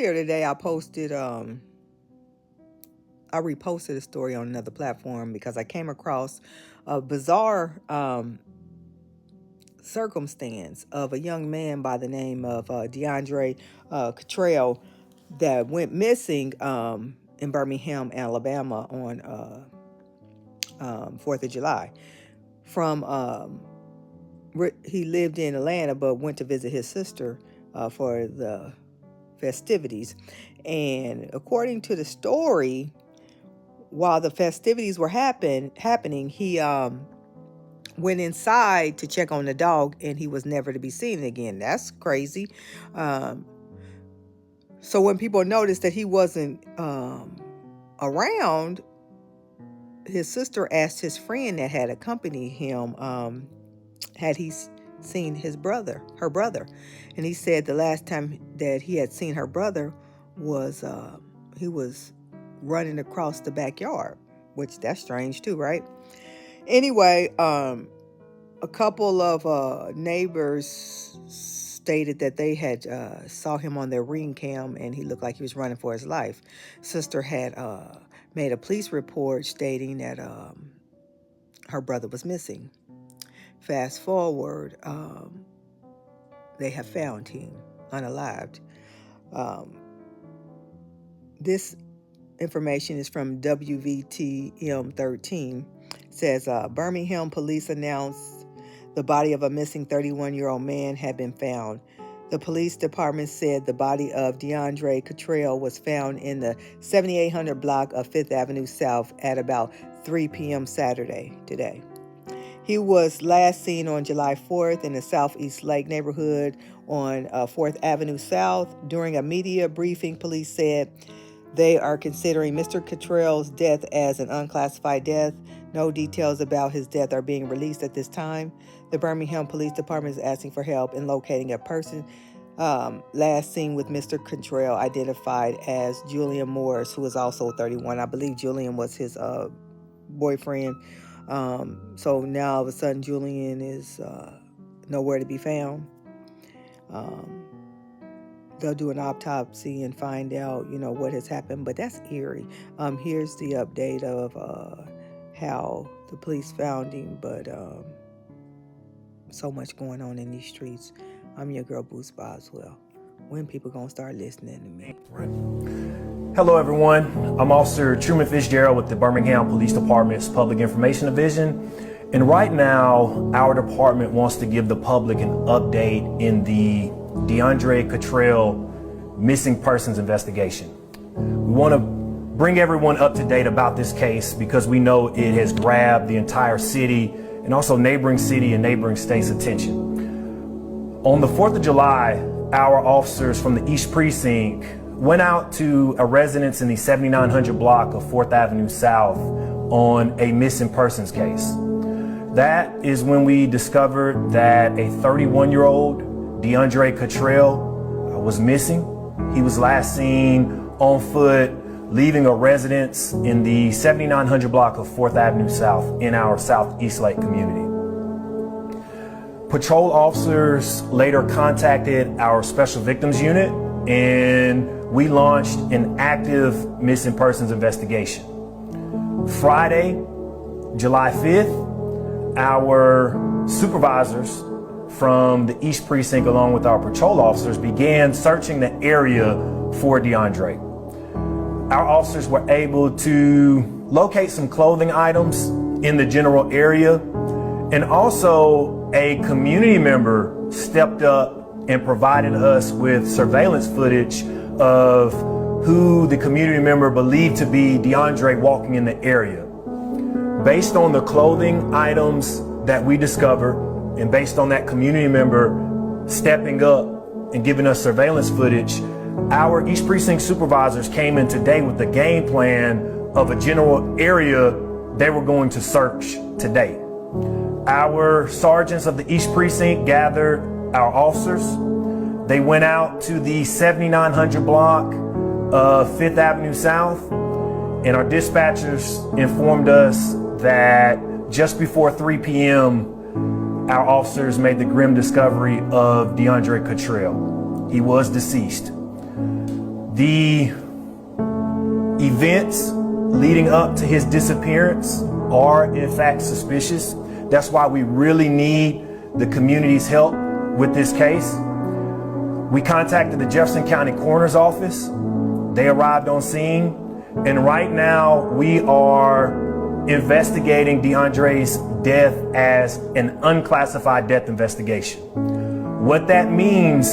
earlier today, I reposted a story on another platform because I came across a bizarre circumstance of a young man by the name of DeAndre Cottrell that went missing in Birmingham, Alabama on 4th of July. He lived in Atlanta but went to visit his sister for the festivities. And according to the story, while the festivities were happening, he went inside to check on the dog, and he was never to be seen again. That's crazy. So when people noticed that he wasn't around, his sister asked his friend that had accompanied him, had he seen her brother. And he said the last time that he had seen her brother was he was running across the backyard, which that's strange too, right? Anyway, a couple of neighbors stated that they had saw him on their Ring cam, and he looked like he was running for his life. Sister had made a police report stating that her brother was missing. Fast forward, they have found him unalived. This information is from WVTM 13. It says Birmingham police announced the body of a missing 31-year-old man had been found. The police department said the body of DeAndre Cottrell was found in the 7800 block of 5th Avenue South at about 3 p.m. Saturday today. He was last seen on July 4th in the Southeast Lake neighborhood on 4th Avenue South. During a media briefing, police said they are considering Mr. Cottrell's death as an unclassified death. No details about his death are being released at this time. The Birmingham Police Department is asking for help in locating a person last seen with Mr. Cottrell, identified as Julian Morris, who is also 31. I believe Julian was his boyfriend. So now all of a sudden Julian is nowhere to be found. They'll do an autopsy and find out, what has happened, but that's eerie. Here's the update of how the police found him, but so much going on in these streets. I'm your girl, Boost Boswell. When people gonna start listening to me? Right. Hello, everyone. I'm Officer Truman Fitzgerald with the Birmingham Police Department's Public Information Division. And right now, our department wants to give the public an update in the DeAndre Cottrell missing persons investigation. We want to bring everyone up to date about this case because we know it has grabbed the entire city and also neighboring city and neighboring states' attention. On the 4th of July, our officers from the East Precinct went out to a residence in the 7900 block of 4th Avenue South on a missing persons case. That is when we discovered that a 31-year-old DeAndre Cottrell was missing. He was last seen on foot leaving a residence in the 7900 block of 4th Avenue South in our Southeast Lake community. Patrol officers later contacted our Special Victims Unit, and we launched an active missing persons investigation. Friday, July 5th, our supervisors from the East Precinct, along with our patrol officers, began searching the area for DeAndre. Our officers were able to locate some clothing items in the general area, and also a community member stepped up and provided us with surveillance footage of who the community member believed to be DeAndre walking in the area. Based on the clothing items that we discovered, and based on that community member stepping up and giving us surveillance footage, our East Precinct supervisors came in today with the game plan of a general area they were going to search today. Our sergeants of the East Precinct gathered our officers. They went out to the 7900 block of 5th Avenue South, and our dispatchers informed us that just before 3 p.m., our officers made the grim discovery of DeAndre Cottrell. He was deceased. The events leading up to his disappearance are in fact suspicious. That's why we really need the community's help with this case. We contacted the Jefferson County Coroner's Office. They arrived on scene, and right now we are investigating DeAndre's death as an unclassified death investigation. What that means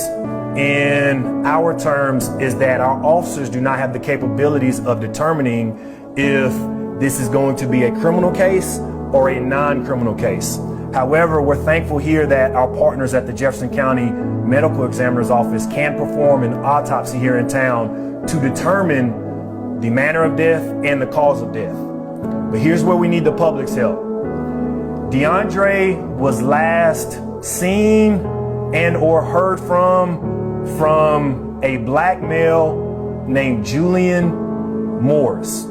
in our terms is that our officers do not have the capabilities of determining if this is going to be a criminal case or a non-criminal case. However, we're thankful here that our partners at the Jefferson County Medical Examiner's Office can perform an autopsy here in town to determine the manner of death and the cause of death. But here's where we need the public's help. DeAndre was last seen and or heard from a black male named Julian Morris.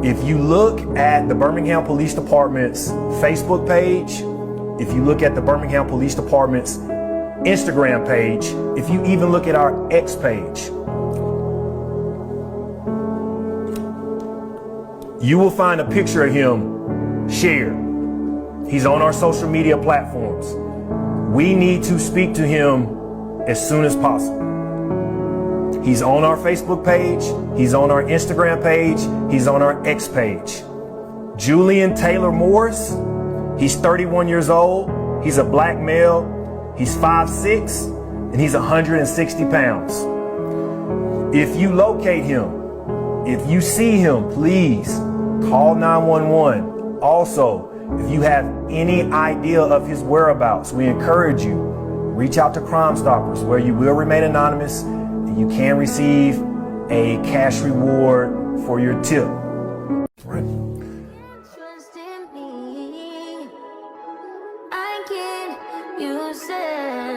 If you look at the Birmingham Police Department's Facebook page, if you look at the Birmingham Police Department's Instagram page, if you even look at our X page, you will find a picture of him shared. He's on our social media platforms. We need to speak to him as soon as possible. He's on our Facebook page, he's on our Instagram page, he's on our X page. Julian Taylor Morris, he's 31 years old, he's a black male, he's 5'6", and he's 160 pounds. If you locate him, if you see him, please call 911. Also, if you have any idea of his whereabouts, we encourage you, reach out to Crime Stoppers, where you will remain anonymous and you can receive a cash reward for your tip. Right. Trust in me. I can, you said.